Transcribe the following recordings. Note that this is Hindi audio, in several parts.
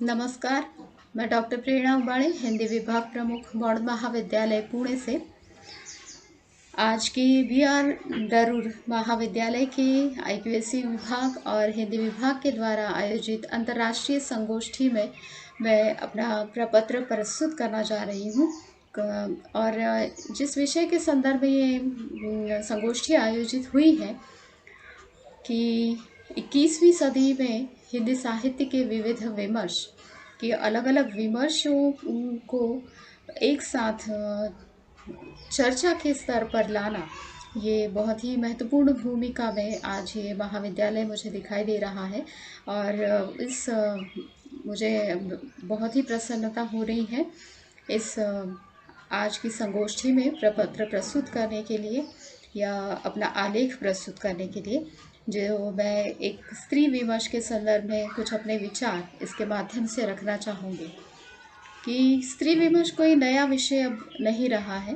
नमस्कार। मैं डॉक्टर प्रेरणा उबाणे, हिंदी विभाग प्रमुख मॉडल महाविद्यालय पुणे से आज की बी.आर. दरूर महाविद्यालय के आईक्यूएसी विभाग और हिंदी विभाग के द्वारा आयोजित अंतर्राष्ट्रीय संगोष्ठी में मैं अपना प्रपत्र प्रस्तुत करना जा रही हूँ। और जिस विषय के संदर्भ में ये संगोष्ठी आयोजित हुई है कि 21वीं सदी में हिंदी साहित्य के विविध विमर्श कि अलग अलग विमर्शों को एक साथ चर्चा के स्तर पर लाना, ये बहुत ही महत्वपूर्ण भूमिका में आज ये महाविद्यालय मुझे दिखाई दे रहा है। और मुझे बहुत ही प्रसन्नता हो रही है इस आज की संगोष्ठी में प्रपत्र प्रस्तुत करने के लिए या अपना आलेख प्रस्तुत करने के लिए, जो मैं एक स्त्री विमर्श के संदर्भ में कुछ अपने विचार इसके माध्यम से रखना चाहूँगी। कि स्त्री विमर्श कोई नया विषय अब नहीं रहा है,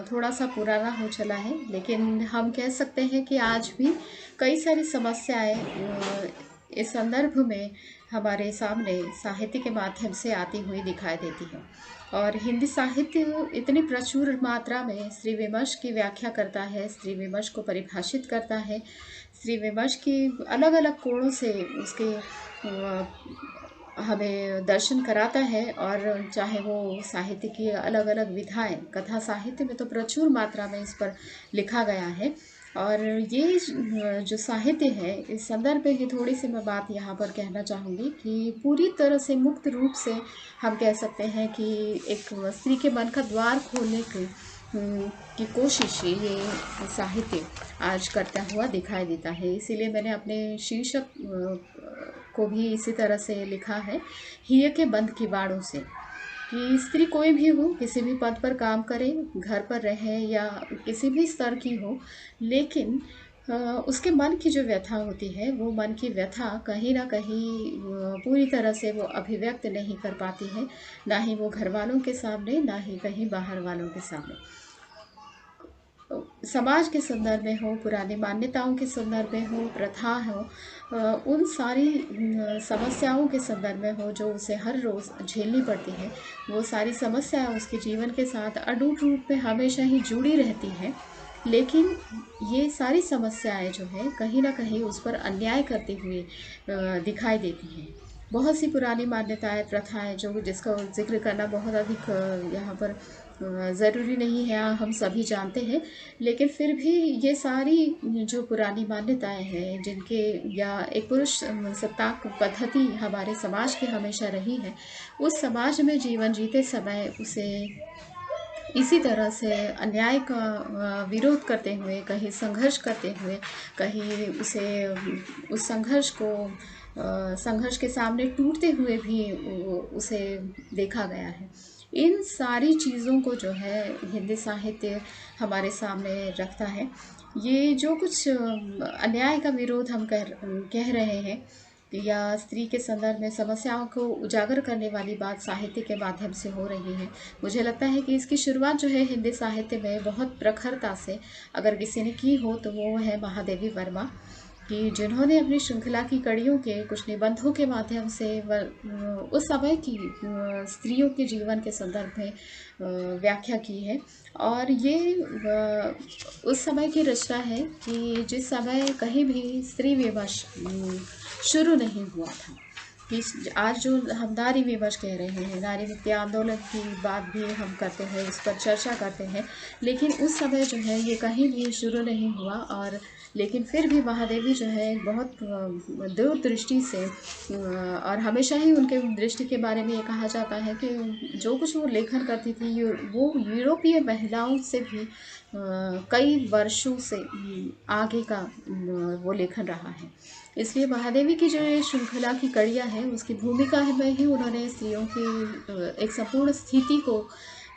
थोड़ा सा पुराना हो चला है, लेकिन हम कह सकते हैं कि आज भी कई सारी समस्याएं इस संदर्भ में हमारे सामने साहित्य के माध्यम से आती हुई दिखाई देती है। और हिंदी साहित्य इतनी प्रचुर मात्रा में स्त्री विमर्श की व्याख्या करता है, स्त्री विमर्श को परिभाषित करता है, स्त्री विमर्श की अलग अलग कोणों से उसके हमें दर्शन कराता है। और चाहे वो साहित्य की अलग अलग विधाएं, कथा साहित्य में तो प्रचुर मात्रा में इस पर लिखा गया है। और ये जो साहित्य है, इस संदर्भ में ही थोड़ी सी मैं बात यहाँ पर कहना चाहूँगी कि पूरी तरह से मुक्त रूप से हम कह सकते हैं कि एक स्त्री के मन का द्वार खोलने की कोशिश ये साहित्य आज करता हुआ दिखाई देता है। इसीलिए मैंने अपने शीर्षक को भी इसी तरह से लिखा है, हिय के बंद किवाड़ों से। कि स्त्री कोई भी हो, किसी भी पद पर काम करे, घर पर रहे या किसी भी स्तर की हो, लेकिन उसके मन की जो व्यथा होती है, वो मन की व्यथा कहीं ना कहीं पूरी तरह से वो अभिव्यक्त नहीं कर पाती है, ना ही वो घर वालों के सामने, ना ही कहीं बाहर वालों के सामने। समाज के संदर्भ में हो, पुरानी मान्यताओं के संदर्भ में हो, प्रथा हो, उन सारी समस्याओं के संदर्भ में हो जो उसे हर रोज़ झेलनी पड़ती है, वो सारी समस्याएं उसके जीवन के साथ अटूट रूप में हमेशा ही जुड़ी रहती हैं। लेकिन ये सारी समस्याएं जो है कहीं ना कहीं उस पर अन्याय करते हुए दिखाई देती हैं। बहुत सी पुरानी मान्यताएं, प्रथाएं जो जिसका जिक्र करना बहुत अधिक यहाँ पर ज़रूरी नहीं है, हम सभी जानते हैं। लेकिन फिर भी ये सारी जो पुरानी मान्यताएं हैं, जिनके या एक पुरुष सत्ताक पद्धति हमारे समाज की हमेशा रही है, उस समाज में जीवन जीते समय उसे इसी तरह से अन्याय का विरोध करते हुए, कहीं संघर्ष करते हुए, कहीं उस संघर्ष के सामने टूटते हुए भी उसे देखा गया है। इन सारी चीज़ों को जो है हिंदी साहित्य हमारे सामने रखता है। ये जो कुछ अन्याय का विरोध हम कह रहे हैं या स्त्री के संदर्भ में समस्याओं को उजागर करने वाली बात साहित्य के माध्यम से हो रही है, मुझे लगता है कि इसकी शुरुआत जो है हिंदी साहित्य में बहुत प्रखरता से अगर किसी ने की हो तो वो है महादेवी वर्मा, कि जिन्होंने अपनी श्रृंखला की कड़ियों के कुछ निबंधों के माध्यम से उस समय की स्त्रियों के जीवन के संदर्भ में व्याख्या की है। और ये उस समय की रचना है कि जिस समय कहीं भी स्त्री विमर्श शुरू नहीं हुआ था। कि आज जो हम नारी विमर्श कह रहे हैं, नारी मुक्ति आंदोलन की बात भी हम करते हैं, इस पर चर्चा करते हैं, लेकिन उस समय जो है ये कहीं भी शुरू नहीं हुआ। और लेकिन फिर भी महादेवी जो है बहुत दूरदृष्टि से और हमेशा ही उनके दृष्टि के बारे में ये कहा जाता है कि जो कुछ वो लेखन करती थी वो यूरोपीय महिलाओं से भी कई वर्षों से आगे का वो लेखन रहा है। इसलिए महादेवी की जो ये श्रृंखला की कड़ियाँ हैं, उसकी भूमिका में ही उन्होंने स्त्रियों की एक संपूर्ण स्थिति को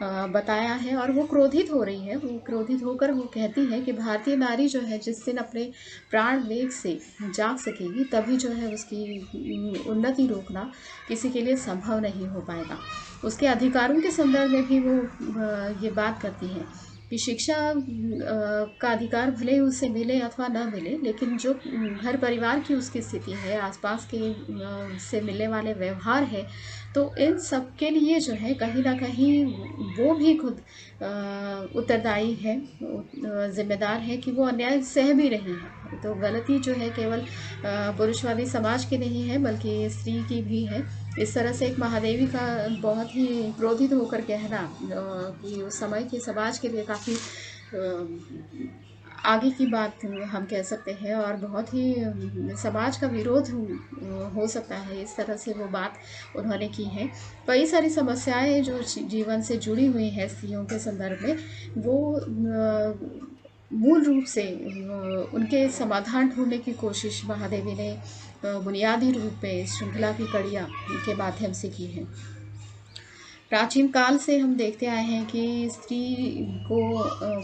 बताया है। और वो क्रोधित हो रही है, वो क्रोधित होकर वो कहती है कि भारतीय नारी जो है जिस दिन अपने प्राण वेग से जाग सकेगी, तभी जो है उसकी उन्नति रोकना किसी के लिए संभव नहीं हो पाएगा। उसके अधिकारों के संदर्भ में भी वो ये बात करती है कि शिक्षा का अधिकार भले ही उसे मिले अथवा ना मिले, लेकिन जो घर परिवार की उसकी स्थिति है, आसपास के से मिलने वाले व्यवहार है, तो इन सब के लिए जो है कहीं न कहीं वो भी खुद उत्तरदायी है, ज़िम्मेदार है कि वो अन्याय सह भी रही है। तो गलती जो है केवल पुरुषवादी समाज की नहीं है, बल्कि स्त्री की भी है। इस तरह से एक महादेवी का बहुत ही क्रोधित होकर कहना कि उस समय के समाज के लिए काफ़ी आगे की बात हम कह सकते हैं, और बहुत ही समाज का विरोध हो सकता है, इस तरह से वो बात उन्होंने की है। कई सारी समस्याएं जो जीवन से जुड़ी हुई हैं स्त्रियों के संदर्भ में, वो मूल रूप से उनके समाधान ढूंढने की कोशिश महादेवी ने बुनियादी रूप में श्रृंखला की कड़ियाँ के माध्यम से की है। प्राचीन काल से हम देखते आए हैं कि स्त्री को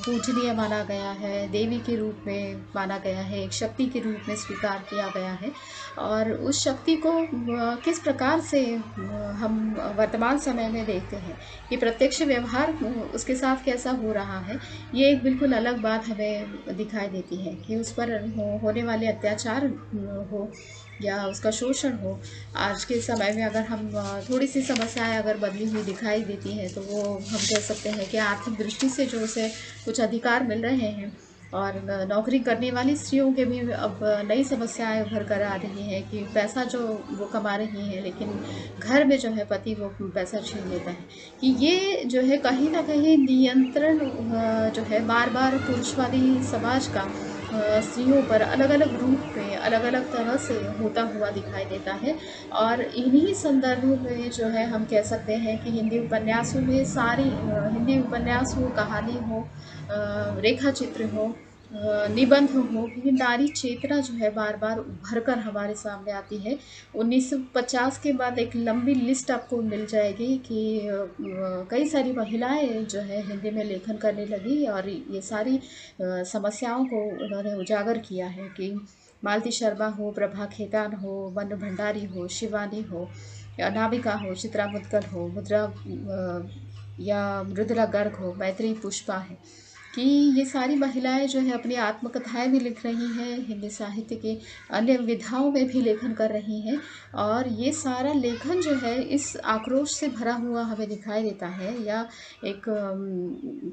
पूजनीय माना गया है, देवी के रूप में माना गया है, एक शक्ति के रूप में स्वीकार किया गया है। और उस शक्ति को किस प्रकार से हम वर्तमान समय में देखते हैं कि प्रत्यक्ष व्यवहार उसके साथ कैसा हो रहा है, ये एक बिल्कुल अलग बात हमें दिखाई देती है कि उस पर होने वाले अत्याचार हो या उसका शोषण हो। आज के समय में अगर हम थोड़ी सी समस्याएं अगर बदली हुई दिखाई देती हैं, तो वो हम कह सकते हैं कि आर्थिक दृष्टि से जो उसे कुछ अधिकार मिल रहे हैं, और नौकरी करने वाली स्त्रियों के भी अब नई समस्याएं उभर कर आ रही हैं कि पैसा जो वो कमा रही हैं, लेकिन घर में जो है पति वो पैसा छीन लेता है। कि ये जो है कहीं ना कहीं नियंत्रण जो है बार बार पुरुषवादी समाज का स्त्रियों पर अलग अलग रूप में अलग अलग तरह से होता हुआ दिखाई देता है। और इन्हीं संदर्भों में जो है हम कह सकते हैं कि हिंदी उपन्यासों में सारी हिंदी उपन्यास हो, कहानी हो, रेखा चित्र हो, निबंध हो, ये नारी चेतना जो है बार बार उभर कर हमारे सामने आती है। 1950 के बाद एक लंबी लिस्ट आपको मिल जाएगी कि कई सारी महिलाएं जो है हिंदी में लेखन करने लगी, और ये सारी समस्याओं को उन्होंने उजागर किया है कि मालती शर्मा हो, प्रभा खेतान हो, मनु भंडारी हो, शिवानी हो, अनामिका हो, चित्रा मुद्गल हो, या मृदुला गर्ग हो, मैत्री पुष्पा है, कि ये सारी महिलाएं जो है अपनी आत्मकथाएं भी लिख रही हैं, हिंदी साहित्य के अन्य विधाओं में भी लेखन कर रही हैं। और ये सारा लेखन जो है इस आक्रोश से भरा हुआ हमें दिखाई देता है, या एक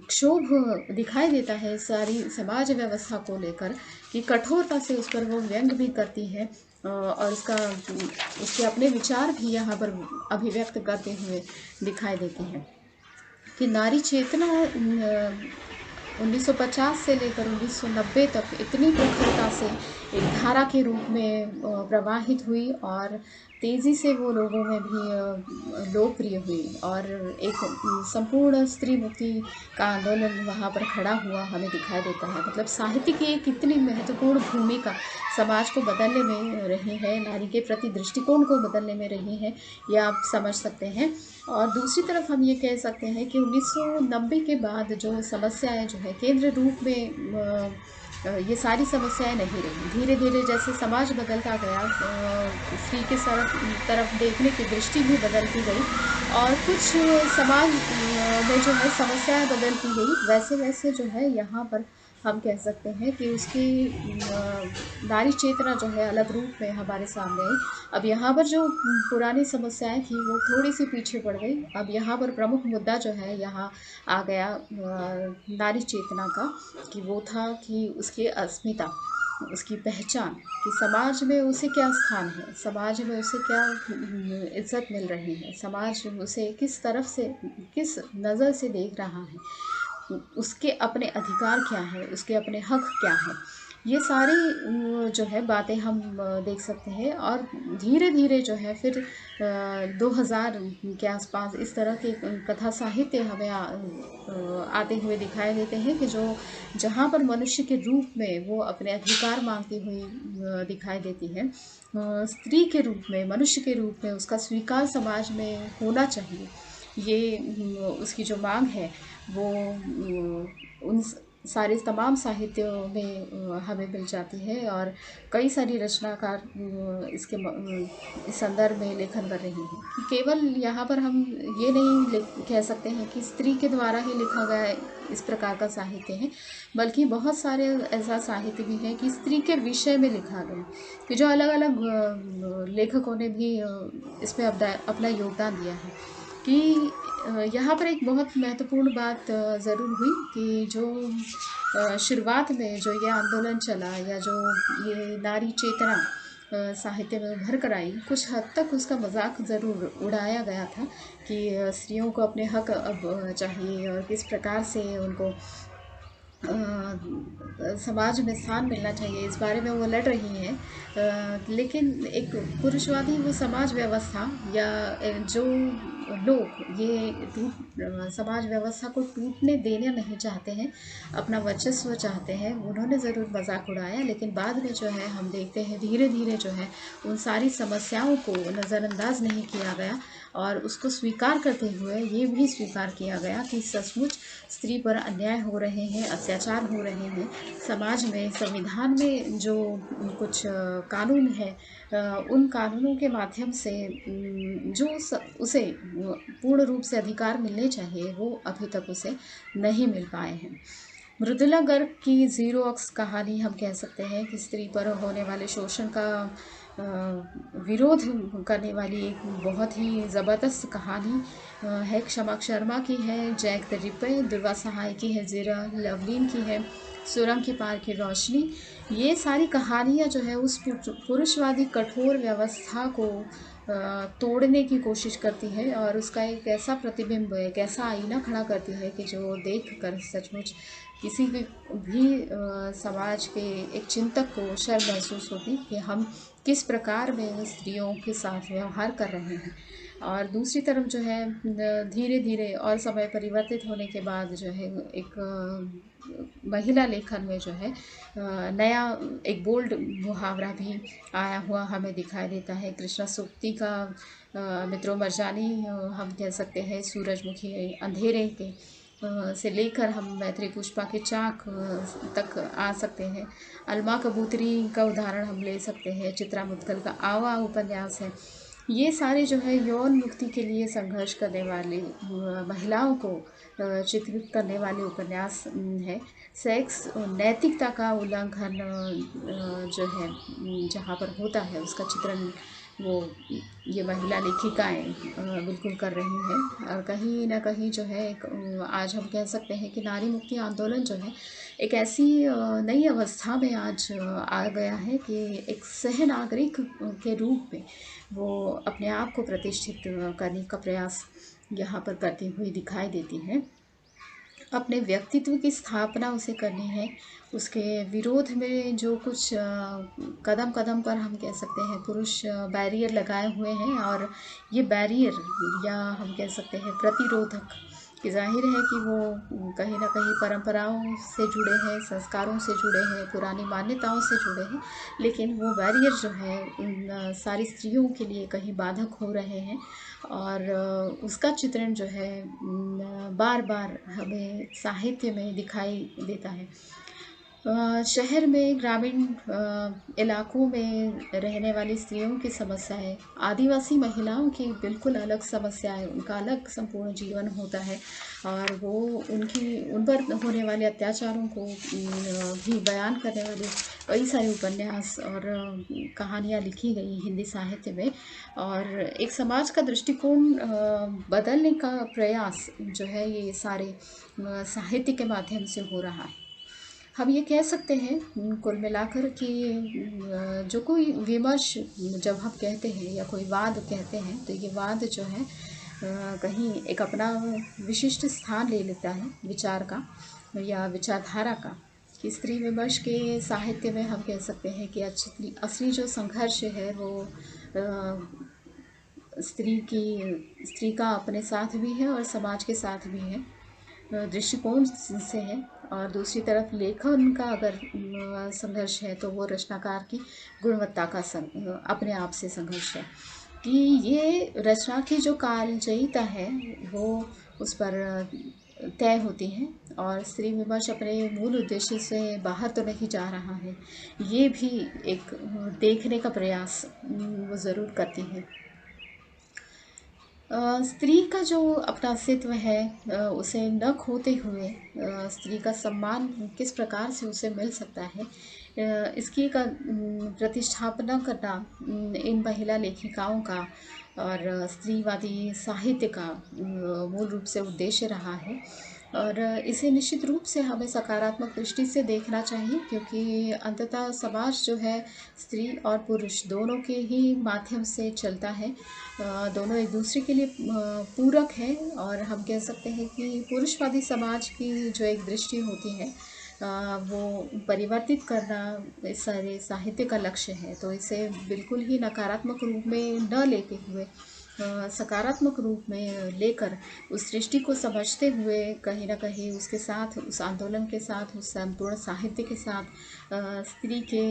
क्षोभ दिखाई देता है सारी समाज व्यवस्था को लेकर, कि कठोरता से उस पर वो व्यंग भी करती है, और उसके अपने विचार भी यहाँ पर अभिव्यक्त करते हुए दिखाई देते हैं। कि नारी चेतना 1950 से लेकर 1990 तक इतनी प्रखरता से एक धारा के रूप में प्रवाहित हुई, और तेज़ी से वो लोगों में भी लोकप्रिय हुई, और एक संपूर्ण स्त्री मुक्ति का आंदोलन वहाँ पर खड़ा हुआ हमें दिखाई देता है। मतलब साहित्य की एक इतनी महत्वपूर्ण भूमिका समाज को बदलने में रही है, नारी के प्रति दृष्टिकोण को बदलने में रही है, ये आप समझ सकते हैं। और दूसरी तरफ हम ये कह सकते हैं कि 1990 के बाद जो समस्याएं जो है केंद्र रूप में ये सारी समस्याएं नहीं रही। धीरे धीरे जैसे समाज बदलता गया, स्त्री के तरफ देखने की दृष्टि भी बदलती गई, और कुछ समाज में जो है समस्याएं बदलती गई, वैसे वैसे जो है यहाँ पर हम कह सकते हैं कि उसकी नारी चेतना जो है अलग रूप में हमारे सामने आई। अब यहाँ पर जो पुरानी समस्याएं थी वो थोड़ी सी पीछे पड़ गई। अब यहाँ पर प्रमुख मुद्दा जो है यहाँ आ गया नारी चेतना का, कि वो था कि उसकी अस्मिता, उसकी पहचान, कि समाज में उसे क्या स्थान है, समाज में उसे क्या इज्जत मिल रही है, समाज उसे किस तरफ से, किस नज़र से देख रहा है, उसके अपने अधिकार क्या है, उसके अपने हक क्या है। ये सारी जो है बातें हम देख सकते हैं। और धीरे धीरे जो है फिर 2000 के आसपास इस तरह के कथा साहित्य हमें आते हुए दिखाई देते हैं, कि जो जहाँ पर मनुष्य के रूप में वो अपने अधिकार मांगती हुई दिखाई देती है, स्त्री के रूप में, मनुष्य के रूप में उसका स्वीकार समाज में होना चाहिए, ये उसकी जो मांग है वो उन सारे तमाम साहित्यों में हमें मिल जाती है। और कई सारी रचनाकार इस संदर्भ में लेखन कर रही हैं। केवल यहाँ पर हम ये नहीं कह सकते हैं कि स्त्री के द्वारा ही लिखा गया इस प्रकार का साहित्य है, बल्कि बहुत सारे ऐसा साहित्य भी है कि स्त्री के विषय में लिखा गया, कि जो अलग अलग लेखकों ने भी इसमें अपना योगदान दिया है। कि यहाँ पर एक बहुत महत्वपूर्ण बात ज़रूर हुई कि जो शुरुआत में जो ये आंदोलन चला, या जो ये नारी चेतना साहित्य में उभर कर आई, कुछ हद तक उसका मजाक ज़रूर उड़ाया गया था कि स्त्रियों को अपने हक अब चाहिए और किस प्रकार से उनको समाज में स्थान मिलना चाहिए, इस बारे में वो लड़ रही हैं। लेकिन एक पुरुषवादी वो समाज व्यवस्था या जो लोग ये समाज व्यवस्था को टूटने देना नहीं चाहते हैं, अपना वर्चस्व चाहते हैं, उन्होंने ज़रूर मजाक उड़ाया। लेकिन बाद में जो है हम देखते हैं धीरे धीरे जो है उन सारी समस्याओं को नज़रअंदाज नहीं किया गया, और उसको स्वीकार करते हुए ये भी स्वीकार किया गया कि सचमुच स्त्री पर अन्याय हो रहे हैं, अत्याचार हो रहे हैं। समाज में, संविधान में जो कुछ कानून है, उन कानूनों के माध्यम से जो उसे पूर्ण रूप से अधिकार मिलने चाहिए, वो अभी तक उसे नहीं मिल पाए हैं। मृदुला गर्ग की ज़ीरो अक्स कहानी हम कह सकते हैं कि स्त्री पर होने वाले शोषण का विरोध करने वाली एक बहुत ही ज़बरदस्त कहानी है। क्षमा शर्मा की है, जैक द रिपर, दुर्वा सहाय की है, ज़ीरा लवलीन की है, सुरंग के पार की रोशनी। ये सारी कहानियाँ जो है उस पुरुषवादी कठोर व्यवस्था को तोड़ने की कोशिश करती है, और उसका एक ऐसा प्रतिबिंब, एक ऐसा आईना खड़ा करती है कि जो देख कर सचमुच किसी भी समाज के एक चिंतक को शर्म महसूस होती कि हम किस प्रकार में स्त्रियों के साथ व्यवहार कर रहे हैं। और दूसरी तरफ जो है धीरे धीरे और समय परिवर्तित होने के बाद जो है एक महिला लेखन में जो है नया एक बोल्ड मुहावरा भी आया हुआ हमें दिखाई देता है। कृष्णा सूक्ति का मित्रों मरजानी हम कह सकते हैं, सूरजमुखी अंधेरे के से लेकर हम मैत्री पुष्पा के चाक तक आ सकते हैं। अलमा कबूतरी का उदाहरण हम ले सकते हैं, चित्रा मुद्गल का आवा उपन्यास है। ये सारे जो है यौन मुक्ति के लिए संघर्ष करने वाली महिलाओं को चित्रित करने वाले उपन्यास है। सेक्स नैतिकता का उल्लंघन जो है जहाँ पर होता है, उसका चित्रण वो ये महिला लेखिकाएँ बिल्कुल कर रही हैं। और कहीं ना कहीं जो है एक आज हम कह सकते हैं कि नारी मुक्ति आंदोलन जो है एक ऐसी नई अवस्था में आज आ गया है कि एक सह नागरिक के रूप में वो अपने आप को प्रतिष्ठित करने का प्रयास यहाँ पर करती हुई दिखाई देती है। अपने व्यक्तित्व की स्थापना उसे करनी है। उसके विरोध में जो कुछ कदम कदम पर हम कह सकते हैं पुरुष बैरियर लगाए हुए हैं, और ये बैरियर या हम कह सकते हैं प्रतिरोधक, कि जाहिर है कि वो कहीं ना कहीं परंपराओं से जुड़े हैं, संस्कारों से जुड़े हैं, पुरानी मान्यताओं से जुड़े हैं, लेकिन वो बैरियर जो है उन सारी स्त्रियों के लिए कहीं बाधक हो रहे हैं। और उसका चित्रण जो है बार बार हमें साहित्य में दिखाई देता है। शहर में, ग्रामीण इलाकों में रहने वाली स्त्रियों की समस्याएं, आदिवासी महिलाओं की बिल्कुल अलग समस्याएं, उनका अलग संपूर्ण जीवन होता है, और वो उन पर होने वाले अत्याचारों को भी बयान करने वाले कई सारे उपन्यास और कहानियाँ लिखी गई हिंदी साहित्य में। और एक समाज का दृष्टिकोण बदलने का प्रयास जो है ये सारे साहित्य के माध्यम से हो रहा है। हम ये कह सकते हैं कुल मिलाकर कि जो कोई विमर्श जब हम कहते हैं या कोई वाद कहते हैं, तो ये वाद जो है कहीं एक अपना विशिष्ट स्थान ले लेता है विचार का या विचारधारा का। कि स्त्री विमर्श के साहित्य में हम कह सकते हैं कि असली जो संघर्ष है वो स्त्री का अपने साथ भी है और समाज के साथ भी है, दृष्टिकोण से है। और दूसरी तरफ लेखन का अगर संघर्ष है तो वो रचनाकार की गुणवत्ता का अपने आप से संघर्ष है। कि ये रचना की जो कालजयिता है वो उस पर तय होती हैं और स्त्री विमर्श अपने मूल उद्देश्य से बाहर तो नहीं जा रहा है, ये भी एक देखने का प्रयास वो ज़रूर करती है। स्त्री का जो अपना अस्तित्व है उसे न खोते हुए स्त्री का सम्मान किस प्रकार से उसे मिल सकता है, इसकी का प्रतिष्ठापना करना इन महिला लेखिकाओं का और स्त्रीवादी साहित्य का मूल रूप से उद्देश्य रहा है। और इसे निश्चित रूप से हमें सकारात्मक दृष्टि से देखना चाहिए, क्योंकि अंततः समाज जो है स्त्री और पुरुष दोनों के ही माध्यम से चलता है। दोनों एक दूसरे के लिए पूरक है, और हम कह सकते हैं कि पुरुषवादी समाज की जो एक दृष्टि होती है वो परिवर्तित करना इस सारे साहित्य का लक्ष्य है। तो इसे बिल्कुल ही नकारात्मक रूप में न लेते हुए सकारात्मक रूप में लेकर उस सृष्टि को समझते हुए कहीं ना कहीं उसके साथ, उस आंदोलन के साथ, उस संपूर्ण साहित्य के साथ, स्त्री के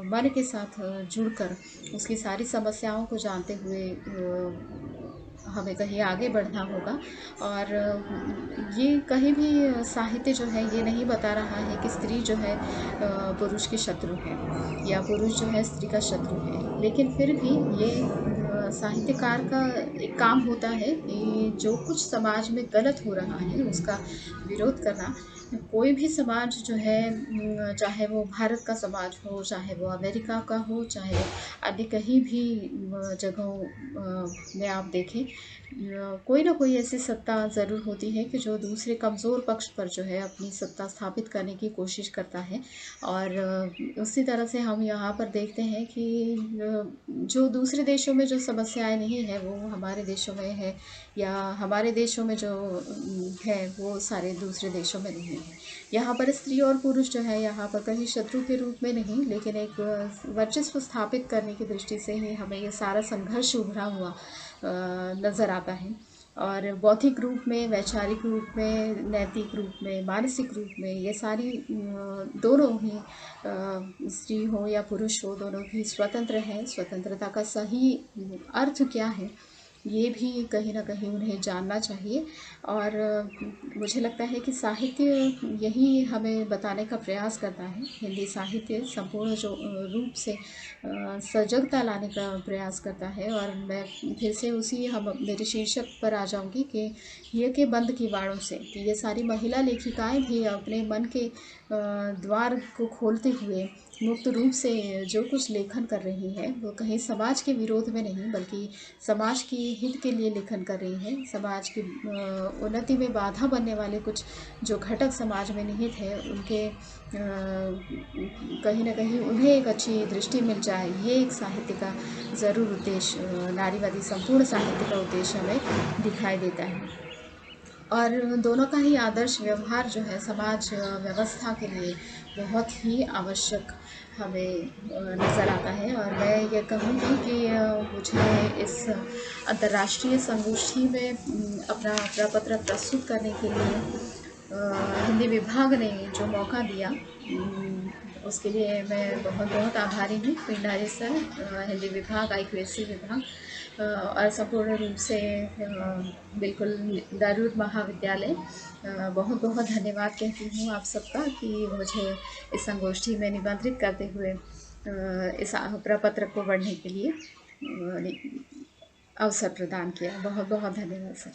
मन के साथ जुड़कर उसकी सारी समस्याओं को जानते हुए हमें कहीं आगे बढ़ना होगा। और ये कहीं भी साहित्य जो है ये नहीं बता रहा है कि स्त्री जो है पुरुष की शत्रु है या पुरुष जो है स्त्री का शत्रु है, लेकिन फिर भी ये साहित्यकार का एक काम होता है कि जो कुछ समाज में गलत हो रहा है उसका विरोध करना। कोई भी समाज जो है, चाहे वो भारत का समाज हो, चाहे वो अमेरिका का हो, चाहे वो अन्य कहीं भी जगहों में आप देखें, कोई ना कोई ऐसी सत्ता ज़रूर होती है कि जो दूसरे कमज़ोर पक्ष पर जो है अपनी सत्ता स्थापित करने की कोशिश करता है। और उसी तरह से हम यहाँ पर देखते हैं कि जो दूसरे देशों में जो समस्याएं नहीं है वो हमारे देशों में है, या हमारे देशों में जो है वो सारे दूसरे देशों में नहीं है। यहाँ पर स्त्री और पुरुष जो है यहाँ पर कहीं शत्रु के रूप में नहीं, लेकिन एक वर्चस्व स्थापित करने की दृष्टि से ही हमें ये सारा संघर्ष उभरा हुआ नज़र आता है। और बौद्धिक रूप में, वैचारिक रूप में, नैतिक रूप में, मानसिक रूप में ये सारी दोनों ही स्त्री हो या पुरुष हो, दोनों भी स्वतंत्र हैं। स्वतंत्रता का सही अर्थ क्या है ये भी कहीं ना कहीं उन्हें जानना चाहिए। और मुझे लगता है कि साहित्य यही हमें बताने का प्रयास करता है। हिंदी साहित्य संपूर्ण जो रूप से सजगता लाने का प्रयास करता है। और मैं फिर से उसी हम मेरे शीर्षक पर आ जाऊंगी कि ये के बंद किवाड़ों से, कि ये सारी महिला लेखिकाएं भी अपने मन के द्वार को खोलते हुए मुक्त रूप से जो कुछ लेखन कर रही है वो कहीं समाज के विरोध में नहीं, बल्कि समाज की हित के लिए लेखन कर रही है। समाज की उन्नति में बाधा बनने वाले कुछ जो घटक समाज में निहित है उनके कहीं ना कहीं उन्हें एक अच्छी दृष्टि मिल जाए, ये एक साहित्य का ज़रूर उद्देश्य, नारीवादी संपूर्ण साहित्य का उद्देश्य हमें दिखाई देता है। और दोनों का ही आदर्श व्यवहार जो है समाज व्यवस्था के लिए बहुत ही आवश्यक हमें नज़र आता है। और मैं ये कहूँगी कि मुझे इस अंतर्राष्ट्रीय संगोष्ठी में अपना प्रपत्र प्रस्तुत करने के लिए हिंदी विभाग ने जो मौका दिया उसके लिए मैं बहुत बहुत आभारी हूँ। पिंडारी सर, हिंदी विभाग, IQAC विभाग और संपूर्ण रूप से बिल्कुल दारूद महाविद्यालय, बहुत बहुत धन्यवाद कहती हूँ आप सबका कि मुझे इस संगोष्ठी में निमंत्रित करते हुए इस प्रपत्र को पढ़ने के लिए अवसर प्रदान किया। बहुत बहुत धन्यवाद सर।